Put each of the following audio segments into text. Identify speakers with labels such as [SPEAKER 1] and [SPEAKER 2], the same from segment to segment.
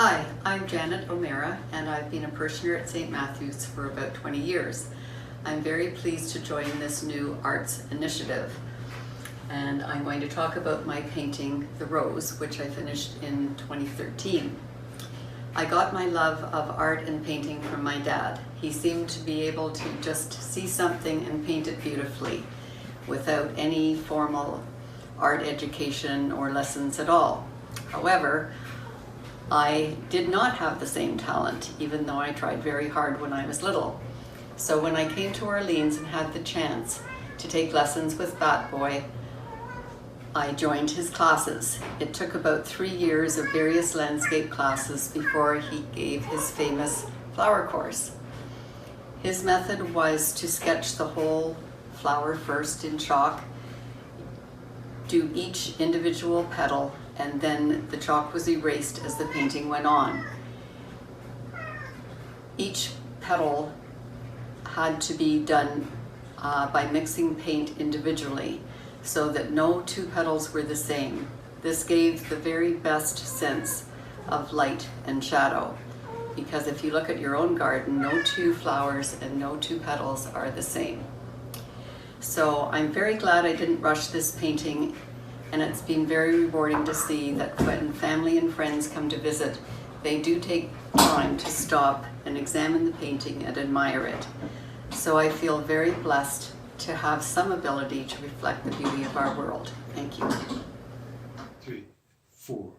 [SPEAKER 1] Hi, I'm Janet O'Meara, and I've been a parishioner at St. Matthew's for about 20 years. I'm very pleased to join this new arts initiative, and I'm going to talk about my painting, The Rose, which I finished in 2013. I got my love of art and painting from my dad. He seemed to be able to just see something and paint it beautifully without any formal art education or lessons at all. However, I did not have the same talent, even though I tried very hard when I was little. So when I came to Orleans and had the chance to take lessons with Bat Boy, I joined his classes. It took about 3 years of various landscape classes before he gave his famous flower course. His method was to sketch the whole flower first in chalk, do each individual petal, and then the chalk was erased as the painting went on. Each petal had to be done by mixing paint individually so that no two petals were the same. This gave the very best sense of light and shadow, because if you look at your own garden, no two flowers and no two petals are the same. So I'm very glad I didn't rush this painting, and it's been very rewarding to see that when family and friends come to visit, they do take time to stop and examine the painting and admire it. So I feel very blessed to have some ability to reflect the beauty of our world. Thank you.
[SPEAKER 2] 3, 4.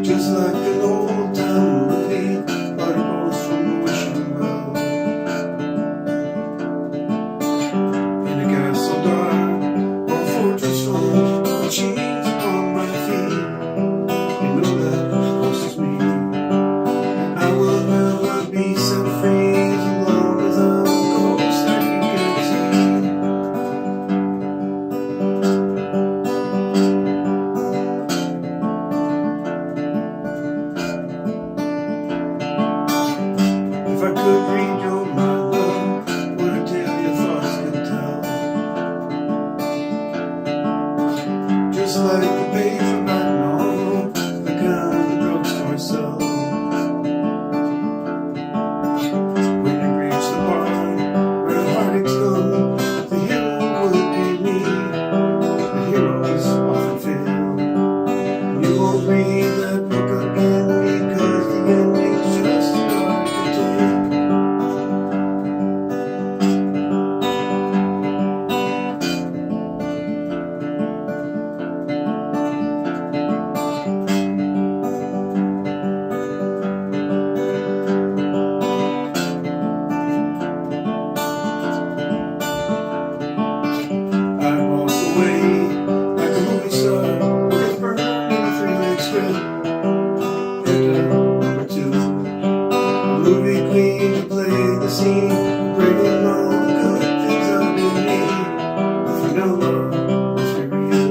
[SPEAKER 2] Just like an old time movie, articles from the wishing well. In a castle dark, or a fortress full of chains upon my feet, you know that close as me. I will never be set free as long as I'm a ghost that you can see. If I could read your mind, love, would I tell your thoughts could tell? Just like the paperback novel, the kind the drugstore sells. When you reach the part where the heartaches come, the hero would be me. The heroes often fail. You won't read that book again because the ending's just hard to take. I walk away like a movie star with a burn in a 3-leg script. Enter number 2, a movie queen to play the scene, bringing all the good things out in me. If you know love, it's for real.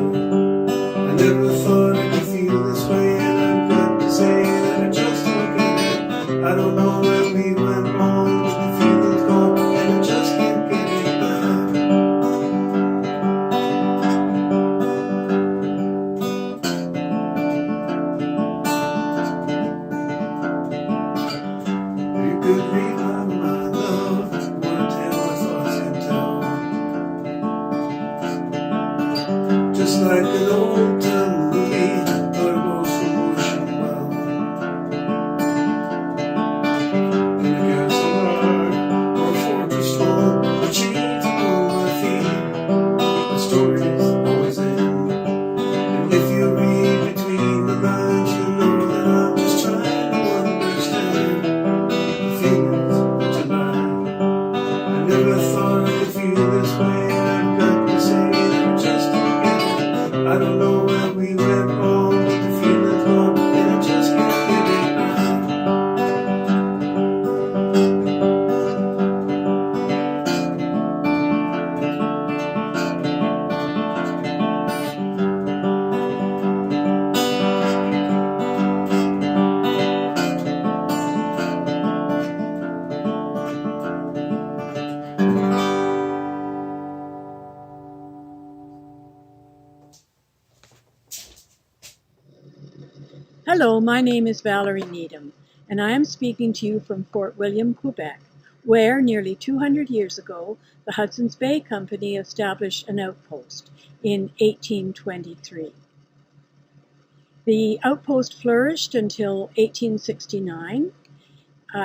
[SPEAKER 2] I never thought I could feel this way, and I've got to say that I just don't get it. I don't know where we went wrong, but the feeling's gone, and I just can't get it back. You could read my mind, love, wanna tell my
[SPEAKER 3] Hello, my name is Valerie Needham, and I am speaking to you from Fort William, Quebec, where nearly 200 years ago, the Hudson's Bay Company established an outpost in 1823. The outpost flourished until 1869.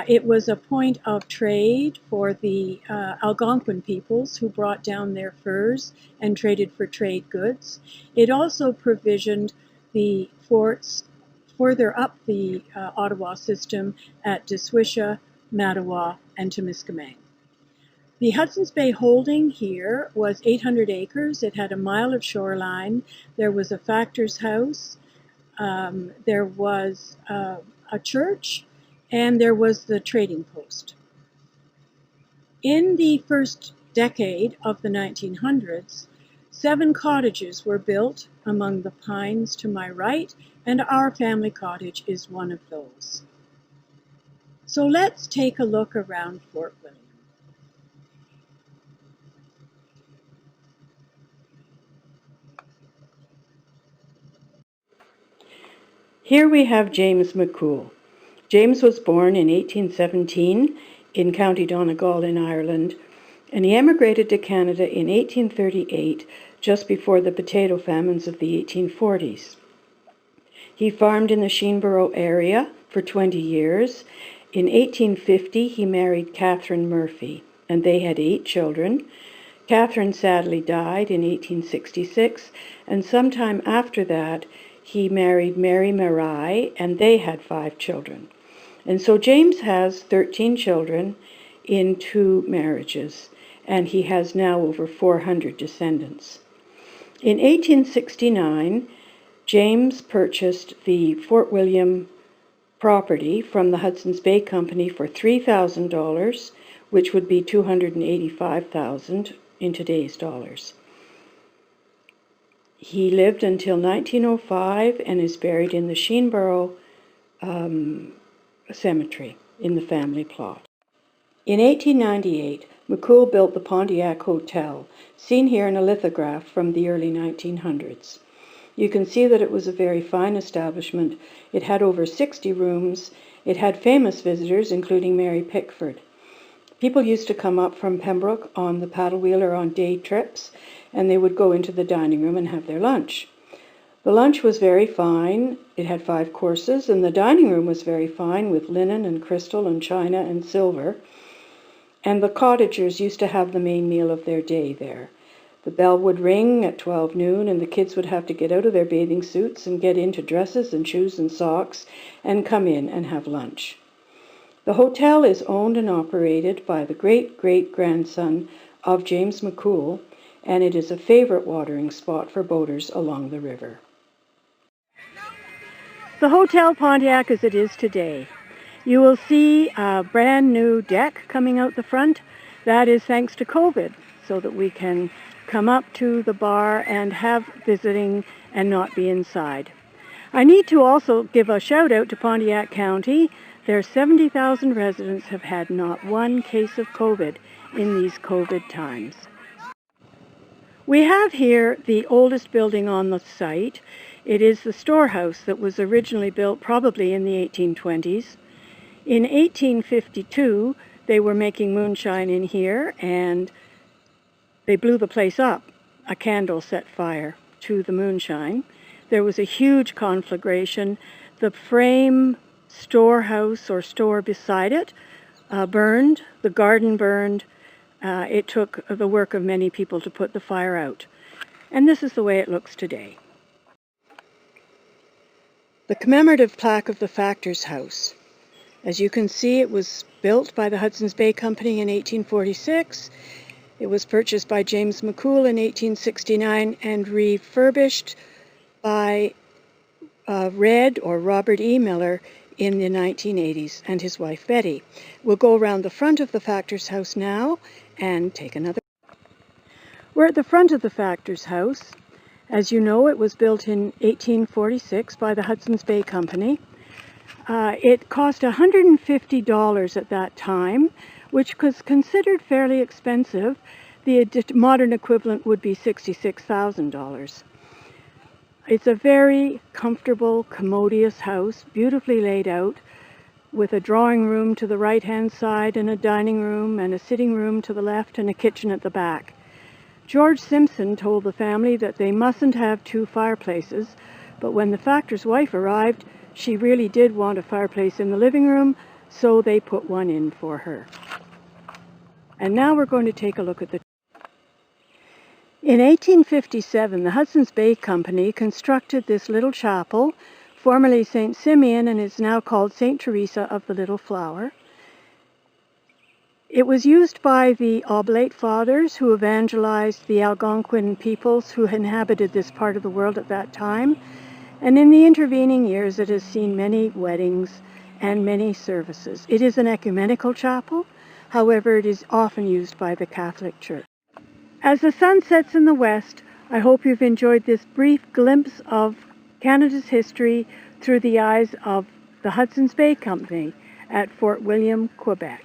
[SPEAKER 3] It was a point of trade for the Algonquin peoples who brought down their furs and traded for trade goods. It also provisioned the forts further up the Ottawa system at Diswisha, Mattawa, and Temiskaming. The Hudson's Bay holding here was 800 acres. It had a mile of shoreline. There was a factor's house. There was a church, and there was the trading post. In the first decade of the 1900s, 7 cottages were built among the pines to my right, and our family cottage is one of those. So let's take a look around Fort William. Here we have James McCool. James was born in 1817 in County Donegal in Ireland, and he emigrated to Canada in 1838, just before the potato famines of the 1840s. He farmed in the Sheenborough area for 20 years. In 1850, he married Catherine Murphy, and they had 8 children. Catherine sadly died in 1866, and sometime after that, he married Mary Meara, and they had 5 children. And so James has 13 children in 2 marriages, and he has now over 400 descendants. In 1869, James purchased the Fort William property from the Hudson's Bay Company for $3,000, which would be $285,000 in today's dollars. He lived until 1905 and is buried in the Sheenborough Cemetery in the family plot. In 1898, McCool built the Pontiac Hotel, seen here in a lithograph from the early 1900s. You can see that it was a very fine establishment. It had over 60 rooms. It had famous visitors, including Mary Pickford. People used to come up from Pembroke on the paddle wheel or on day trips, and they would go into the dining room and have their lunch. The lunch was very fine. It had 5 courses, and the dining room was very fine with linen and crystal and china and silver. And the cottagers used to have the main meal of their day there. The bell would ring at 12 noon, and the kids would have to get out of their bathing suits and get into dresses and shoes and socks and come in and have lunch. The hotel is owned and operated by the great-great-grandson of James McCool, and it is a favorite watering spot for boaters along the river. The Hotel Pontiac as it is today. You will see a brand new deck coming out the front. That is thanks to COVID, so that we can come up to the bar and have visiting and not be inside. I need to also give a shout out to Pontiac County. Their 70,000 residents have had not one case of COVID in these COVID times. We have here the oldest building on the site. It is the storehouse that was originally built probably in the 1820s. In 1852, they were making moonshine in here, and they blew the place up. A candle set fire to the moonshine. There was a huge conflagration. The frame storehouse or store beside it burned. The garden burned. It took the work of many people to put the fire out. And this is the way it looks today. The commemorative plaque of the Factor's House. As you can see, it was built by the Hudson's Bay Company in 1846. It was purchased by James McCool in 1869 and refurbished by Red or Robert E. Miller in the 1980s and his wife Betty. We'll go around the front of the Factor's House now and take another. We're at the front of the Factor's House. As you know, it was built in 1846 by the Hudson's Bay Company. It cost $150 at that time, which was considered fairly expensive. The modern equivalent would be $66,000. It's a very comfortable, commodious house, beautifully laid out, with a drawing room to the right-hand side and a dining room and a sitting room to the left and a kitchen at the back. George Simpson told the family that they mustn't have 2 fireplaces, but when the factor's wife arrived, she really did want a fireplace in the living room, so they put one in for her. And now we're going to take a look at the... In 1857, the Hudson's Bay Company constructed this little chapel, formerly St. Simeon, and is now called St. Teresa of the Little Flower. It was used by the Oblate Fathers who evangelized the Algonquin peoples who inhabited this part of the world at that time, and in the intervening years it has seen many weddings and many services. It is an ecumenical chapel, however it is often used by the Catholic Church. As the sun sets in the west, I hope you've enjoyed this brief glimpse of Canada's history through the eyes of the Hudson's Bay Company at Fort William, Quebec.